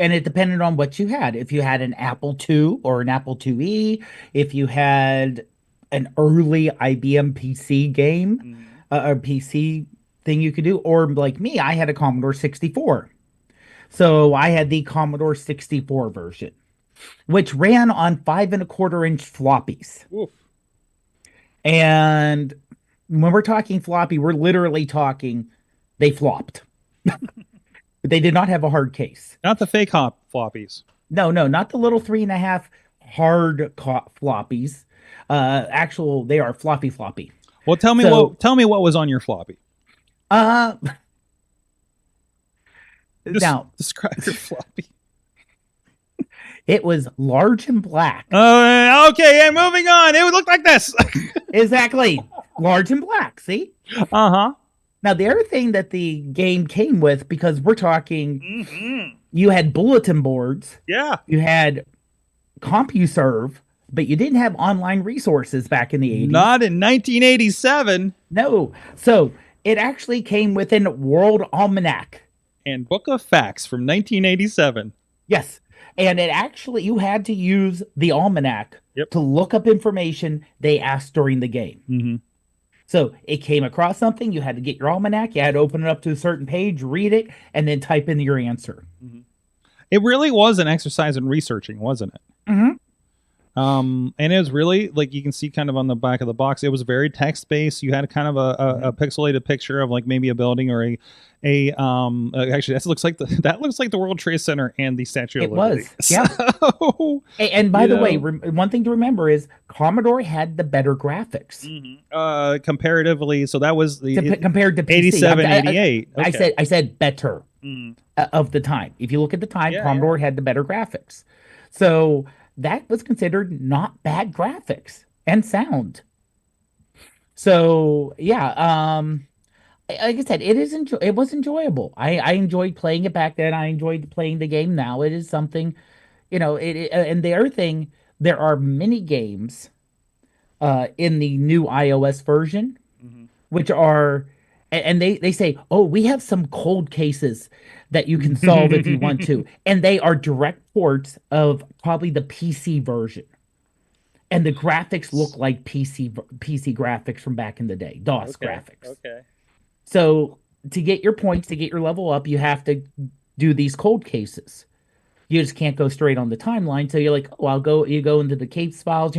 And it depended on what you had. If you had an Apple II or an Apple IIe, if you had an early IBM PC game, Hmm. a PC thing you could do, or like me, I had a Commodore 64. So I had the Commodore 64 version, which ran on 5.25-inch floppies. Oof. And when we're talking floppy, we're literally talking they flopped. They did not have a hard case. Not the fake hop floppies. No, no, not the little 3.5 floppies. Actual, they are floppy. Well, So, tell me what was on your floppy. uh, Just now describe your floppy. it was large and black. Okay, yeah, moving on. It would look like this. Exactly, large and black. See? Uh-huh. Now, the other thing that the game came with, because we're talking, Hmm. you had bulletin boards, Yeah. you had CompuServe, but you didn't have online resources back in the 80s. Not in 1987. No. So it actually came with an World Almanac. And Book of Facts from 1987. Yes. And it actually, you had to use the almanac Yep. to look up information they asked during the game. Hmm. So it came across something, you had to get your almanac, you had to open it up to a certain page, read it, and then type in your answer. Hmm. It really was an exercise in researching, wasn't it? Mm-hmm. And it was really like you can see kind of on the back of the box. It was very text based. You had kind of a pixelated picture of like maybe a building or actually that looks like the World Trade Center and the Statue of It Liberty. was, yeah. So, And by you the way, know, one thing to remember is Commodore had the better graphics comparatively, so that was the compared to PC. 87, 88. Okay. I said better Mhm. of the time. If you look at the time, Yeah, yeah. Commodore had the better graphics. So that was considered not bad graphics and sound. So yeah, like I said, it was enjoyable. I enjoyed playing it back then. I enjoyed playing the game now. It is something, and the other thing, there are mini games in the new iOS version, Mhm. which are, and they say, oh, we have some cold cases that you can solve if you want to. And they are direct ports of probably the PC version. And the graphics look like PC graphics from back in the day, DOS Okay. graphics. Okay. So to get your points, to get your level up, you have to do these cold cases. You just can't go straight on the timeline. So you're like, oh, you go into the case files,